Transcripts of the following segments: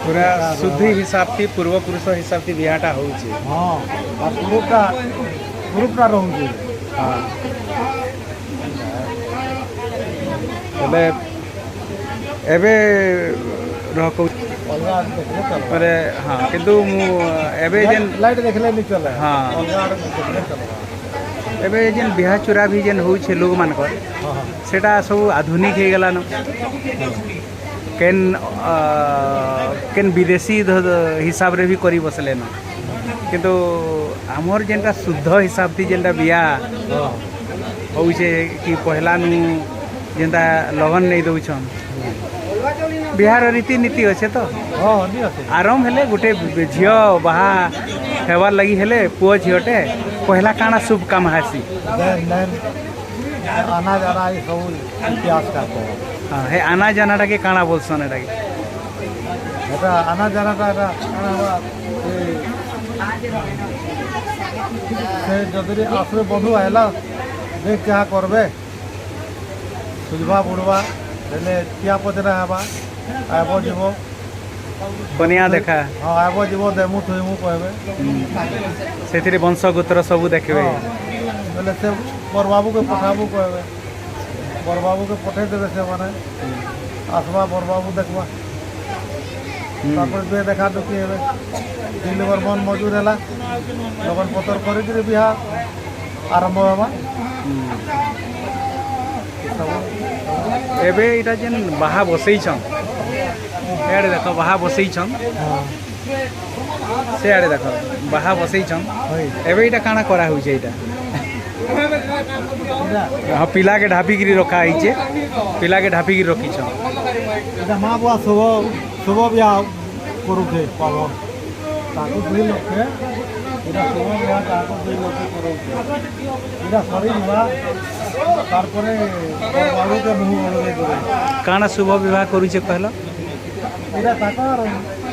पूरा शुद्धि हिसाब थी पूर्व पुरुष हिसाब थी बिहाटा होउची। हाँ ग्रुपटा रोचे। हाँ तबे एबे रह अलगा देखले चल अरे हाँ किंतु मु एबे जेन लाइट देखले नहीं चले। हाँ अलगा आड़े देखले चल। एबे जेन बिहा चुरा भी जेन होउछे लोग मानकर हाँ हाँ सेटा सब आधुनिक हो गलान केन केन विदेशी हिसाब रे भी करी बसले न किंतु हमर जेनटा शुद्ध हिसाब थी जेनटा बिया हाँ होउछे कि पहला नु जेनटा लगन नहीं दउछन बिहार रीति नीति अच्छे तो हाँ नहीं आते। आरंभ हेले गोटे झियो बाहा हेबार लगी हेले पुओ झियोटे पहला काना शुभ काम हासी देन आना जाना ये सब इतिहास का तो हाँ हे आना जाना के काना बोलसन एटा के এটা আনা জানাটা এটা সে যদি আসলে বন্ধু আইলা দেখ যা করবে সুঝবা বুড়বা ହେଲେ ଟିଆ ପଚରା ହେବା ଆଇବ ଯିବ बनिया देखा ହଁ ଆଇବ ଯିବ ଦେମୁ ଥୋଇମୁ କହିବେ ସେଥିରେ ବଂଶ ଗୋତ୍ର ସବୁ ଦେଖିବେ ହେଲେ ସେ ବରବାବୁକେ ପଠାବୁ କହିବେ ବରବାବୁକେ ପଠେଇ ଦେବେ ସେମାନେ ଆସବା ବରବାବୁ ଦେଖବା ତାପରେ ଦୁଏ ଦେଖା ଦୁଖି ହେବେ ତିନି ଲୋକ ମନ ମଜୁର ହେଲା লগন ପତର କରିକିରି ବିହା ଆରମ୍ଭ ହେବା ସବୁ एबे इटा जेन बाहा बसैछन एआडे देख बाहा बसैछन से आडे देख बाहा बसैछन एबे इटा काना करा होइछे इटा हाँ पिला के ढापी गिरी रखा आइछे पिला के ढापी गिरी रखिछन এটা মা বুয়া শুভ শুভ বিয়া করুছে পাবন তাকে দুই লক্ষে এটা শুভ বিয়া তাকে দুই লক্ষে করুছে এটা সরি বিবাহ তারপরে বাবুকে মুহ বলবে দেবে काना शुभ विवाह करूछे कहलो এটা তাকর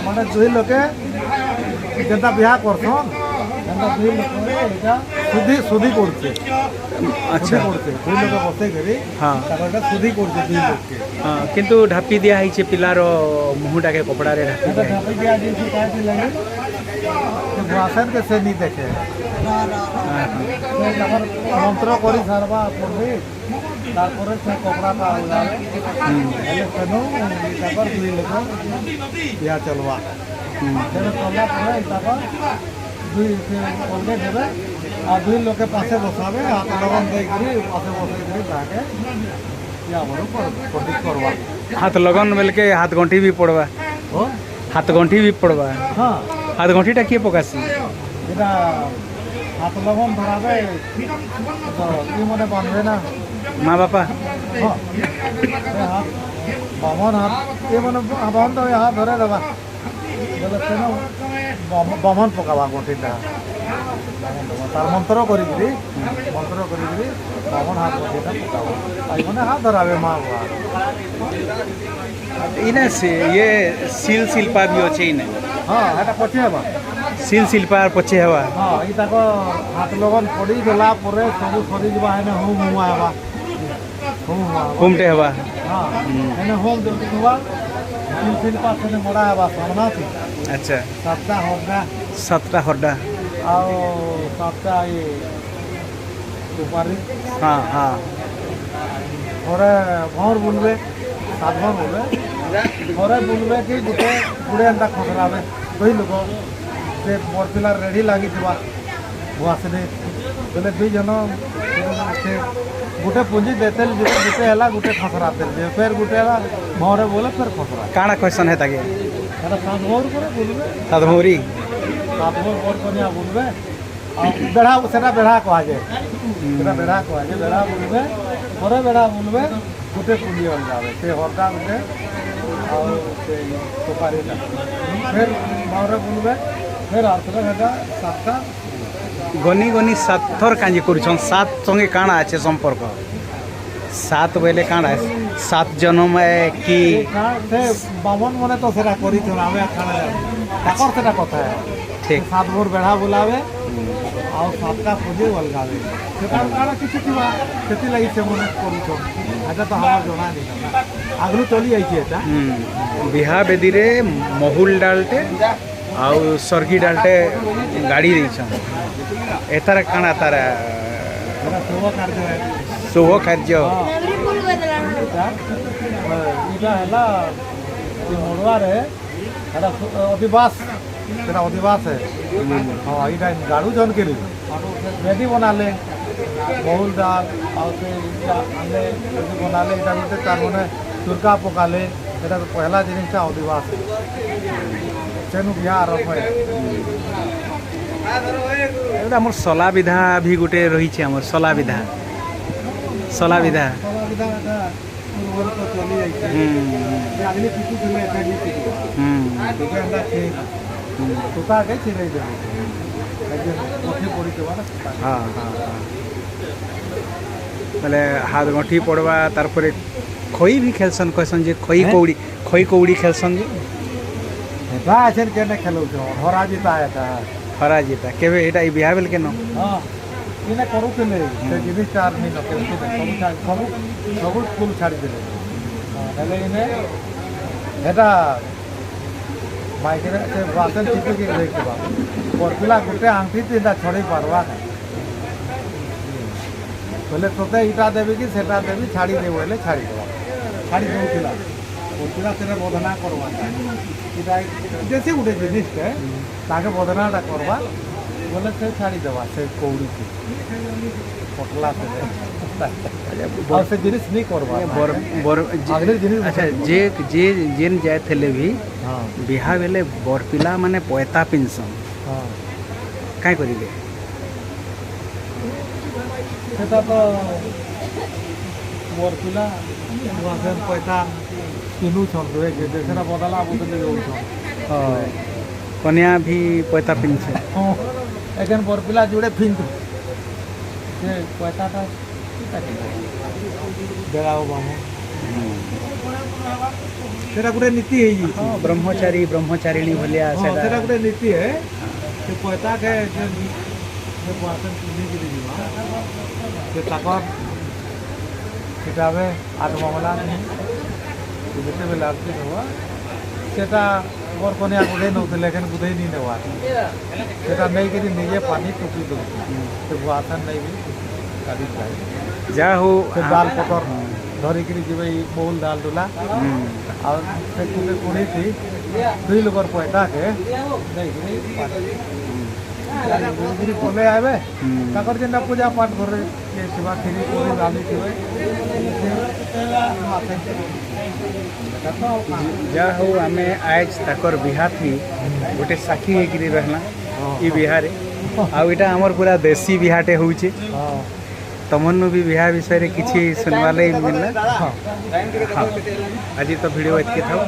মানে দুই লোকে যেটা বিয়া করছন যেটা দুই লোকে এটা শুদ্ধি শুদ্ধি করছে अच्छा করছে দুই লোকে বসে গেলি हाँ তারপর এটা শুদ্ধি করছে দুই লোককে हाँ किंतु ढापी दिया है पिलार मुहटा के कपड़ा रे ढापी এটা ঢাপি দিয়া দিয়েছি কাজে লাগে ভাষণ কে সে নি দেখে हाँ, তারপর মন্ত্র করি সারবা পড়বে তারপরে সে কপড়াটা উড়াবে হেলে কেন তারপর দুই লোক বিয়া চলবা সেটা চললা পরে তারপর দুই কলকে দেবে আর দুই লোকে পাশে বসাবে হাত লগন ଦେଇକରି পাশে বসাইକରି তাকে বিয়া বড় প্রতীক করবা हाथ लगन मिल के हाथ गंठी भी पड़वा ও हाथ गंठी भी पड़वा হ্যাঁ हाथ गंठीटा किए पकासी এটা হাত লগন ধরাবে তো কি মনে বাঁধবে না माँ बापा हाँ हाथ बामन हाथ ये मन बामन तो हाथ धरे देवा बोले तेनो बामन पकावा गोटीटा तार मंत्र करी बामन हाथ गोटीटा पकावा आई मने हाथ धरावे माँ बुआ इने से ये सील शिल्पा भी अच्छे इने हाँ एटा पछे हेबा सील शिल्पा पछे हवा हाँ ई ताको हाथ लगन पड़ी गला परे सब सरी जबा हेने हुम हुआ हेबा घूमते हवा हाँ हेने होम जल्दी हुआ शिल्पा से मरा हेबा सामना थी अच्छा सातटा होगा 7टा हड्डा ଆଉ ସାତଟା ଇଏ ସୁପାରି हाँ हाँ ଘରେ ଭଁର ବୁଲବେ ସାତ ଭଁର ବୁଲବେ ଘରେ ବୁଲବେ କି ଗୋଟେ ଗୁଡ଼େ ଏନ୍ତା ଖସରାବେ ଦୁଇ ଲୋକ ସେ ମୋର ପିଲା ରେଡ଼ି ଲାଗିଥିବା ଭୁଆସିନି ବୋଲେ ଦୁଇ ଜଣ ସେ ଗୋଟେ ପୁଞ୍ଜି ଦେତେଲେ ଯିବେ ଗୋଟେ ହେଲା ଗୋଟେ ଖସରା ଦେଲେ ଫେର୍ ଗୋଟେ ହେଲା ଭଁରେ ବୋଲେ ଫେର୍ ଖସରା काना क्वेश्चन है ताके এটা ସାତ ଭଁର ପରେ ବୁଲବେ सात भौरी ସାତ ଭଁର ପରେ କନିଆ ବୁଲବେ ଆଉ ବେଢ଼ା ସେଟା ବେଢ଼ା କୁହାଯାଏ ସେଟା ବେଢ଼ା କୁହାଯାଏ ବେଢ଼ା ବୁଲବେ ପରେ ବେଢ଼ା ବୁଲବେ ଗୋଟେ ପୁଞ୍ଜି ଅଲଗାବେ ସେ ହରଟା ଗୋଟେ ଆଉ ସେ ସୁପାରିଟା ଫେର୍ ଭଁରେ ବୁଲବେ ଫେର୍ ଆଉଥରେ ସେଟା ସାତଟା गनी गनी 7 थर कांजी करूछन 7 संगे काना अच्छे संपर्क 7 बेले काना 7 जन्म है कि ସେ ବାମନ ମାନେ ତ ସେଟା କରିଥିବ ଆମେ କାଣା ତାକର ସେଟା କଥା ठीक ସାତ ଭୋର ବେଢ଼ା ବୁଲାବେ ଆଉ ସାତଟା ପୂଜେ ଅଲଗା ବେ ସେଟା କାଣା କିଛି ଥିବା ସେଥିଲାଗି ସେମାନେ କରୁଛନ୍ ଏଟା ତ ଆମର ଜଣା ନାଇଁ ନା ଆଗରୁ ଚଲି ଯାଇଛି ଏଟା ବିହା ବେଦୀରେ ମହୁଲ ଡାଲଟେ ଆଉ ସର୍ଗି ଡାଲଟେ ଗାଡ଼ି ଦେଇଛନ୍ ଏତାର କାଣା ତାର ସେଟା ଶୁଭ କାର୍ଯ୍ୟ ଶୁଭ କାର୍ଯ୍ୟ ଏଇଟା ହେଲା ମଡ଼ୁଆରେ ସେଟା ଅଧିବାସ ସେଟା ଅଧିବାସ ହଁ ଏଇଟା ଗାଡ଼ୁଛନ୍ କିରି ବେଦି ବନାଲେ ବହୁଲ ଡାଲ ଆଉ ସେ ଆଣିଲେ ବେଦି ବନାଲେ ଏଇଟା ଗୋଟେ ତାର ମାନେ ଚୁରକା ପକାଲେ ସେଟା ପହଲା ଜିନିଷଟା ଅଧିବାସ ସେନୁ ବିହା ଆରମ୍ଭ ଏଇଟା ଆମର ସଲା ବିଧା ବି ଗୋଟେ ରହିଛି ଆମର ସଲା ବିଧା ସଲା ବିଧା ଏଟା ପୂର୍ବରୁ ତ ଚଲି ଯାଇଛି ଆଗଲି ପିଟୁଥିଲେ ଏଟା ବି ପିଟୁଥିଲା ଟିକେ ଏନ୍ତା ଠିକ୍ ସୂତାକେ ଛିଡ଼େଇ ଦେବେ ଗଣ୍ଠି ପଡ଼ିଥିବା ନା ହଁ ହଁ ବେଲେ ହାତ ଗଣ୍ଠି ପଡ଼ବା ତାରପରେ ଖଇ ବି ଖେଲସନ୍ କହିସନ୍ ଯେ ଖଇ କଉଡ଼ି ଖେଲସନ୍ ଯେ ଏଟା ଏଛେନ୍ କେନେ ଖେଲଉଛ ହରା ଜିତା ଏଟା ହରା ଜିତା କେବେ ଏଇଟା ଏଇ ବିହା ବେଲ୍ କେନ ହଁ ଇନେ କରୁଥିଲେ ସେ ଜିନିଷଟା ଆର୍ ନି ନକେଲେ ସବୁ ସ୍କୁଲ ଛାଡ଼ିଦେଲେ ହେଲେ ଇନେ ଏଟା ମାଇକରେ ସେ ବାସନ ଚିପିକି ଦେଇଥିବା ପିଲା ଗୋଟେ ଆଙ୍ଠି ତିନିଟା ଛଡ଼େଇ ପାରବା ବୋଲେ ତୋତେ ଇଟା ଦେବି କି ସେଟା ଦେବି ଛାଡ଼ି ଦେବୁ ହେଲେ ଛାଡ଼ିଦେବା ଛାଡ଼ି ଦେଉଥିଲା ପିଲା ସେଟା ବଦନା କରବା ଇଟା ଦେଶୀ ଗୋଟେ ଜିନିଷଟେ ତାକେ ବଦନାଟା କରବା ବୋଲେ ସେ ଛାଡ଼ିଦେବା ସେ କଉଡ଼ିକି ପଟଲା ସେ ଜିନିଷ ନେଇ କରବା ଆଚ୍ଛା ଯେ ଯେନ୍ ଯାଇଥିଲେ ବି ହଁ ବିହା ବେଲେ ବର ପିଲା ମାନେ ପଏତା ପିନ୍ଧସନ୍ ହଁ କାଇଁ କରିବେ ସେଟା ତ ମୋର ପିଲା ପଇସା ପିନ୍ଧୁଛନ୍ ସେଟା ବଦଲା ବଦଲି ଦଉଛନ୍ କନ୍ୟା ବି ପଏତା ପିନ୍ଧছে ହଁ ଏଖେନ୍ ବର ପିଲା ଯୋଡ଼େ ପିନ୍ଧୁ ସେ ପଇସାଟା ଦେଲା ବାମ ସେଟା ଗୋଟେ ନୀତି ହେଇଯାଇଛି ବ୍ରହ୍ମଚାରିଣୀ ଭଳିଆ ସେଟା ଗୋଟେ ନୀତି ହେ ସେ ପଇସାକେ ସେ ବାସନ ପିନ୍ଧିକିରି ଯିବା ସେ ତାକର ସେଟା ଏବେ ଆଠ ମାମଲା ଯେତେବେଳେ ଆରତି ନେବା ସେଟା ମୋର କନିଆ ବୁଧେଇ ନେଉଥିଲେ ଏখানে ବୁଧେଇ ନି ନେବା ସେଟା ନେଇକିରି ନିଜେ ପାନି ଟୁକି ଦେଉଛି ସେ ବାସନ ନେଇକି କାଢ଼ି ଖାଏ ଯାହା ହଉ ସେ ଡାଲ ପତର ଧରିକିରି ଯିବେ ଏଇ ବହୁଲ ଡାଲ ଡୁଲା ଆଉ ସେ କୁକେ କୁଣିଥି ଦୁଇ ଲୋକର ପଇସାକେ ନେଇକିରି ପାନି ପଲେ ଆଇବେ ତାଙ୍କର ଯେନ୍ଟା ପୂଜା ପାଠ ଘରେ ଥିବା କ୍ଷୀରି ପୁରୀ ଡାଲି ଥିବେ ଯାହା ହଉ ଆମେ ଆଜ ତାକର ବିହା ଥି ଗୋଟେ ସାକ୍ଷୀ ହେଇକିରି ରହିଲା ଇ ବିହାରେ ଆଉ ଏଇଟା ଆମର ପୁରା ଦେଶୀ ବିହାଟେ ହଉଛେ ତମନୁ ବି ବିହା ବିଷୟରେ କିଛି ଶୁଣିବା ଲାଗି ମିଳିଲା ଆଜି ତ ଭିଡ଼ିଓ ଏତିକି ଥାଉ।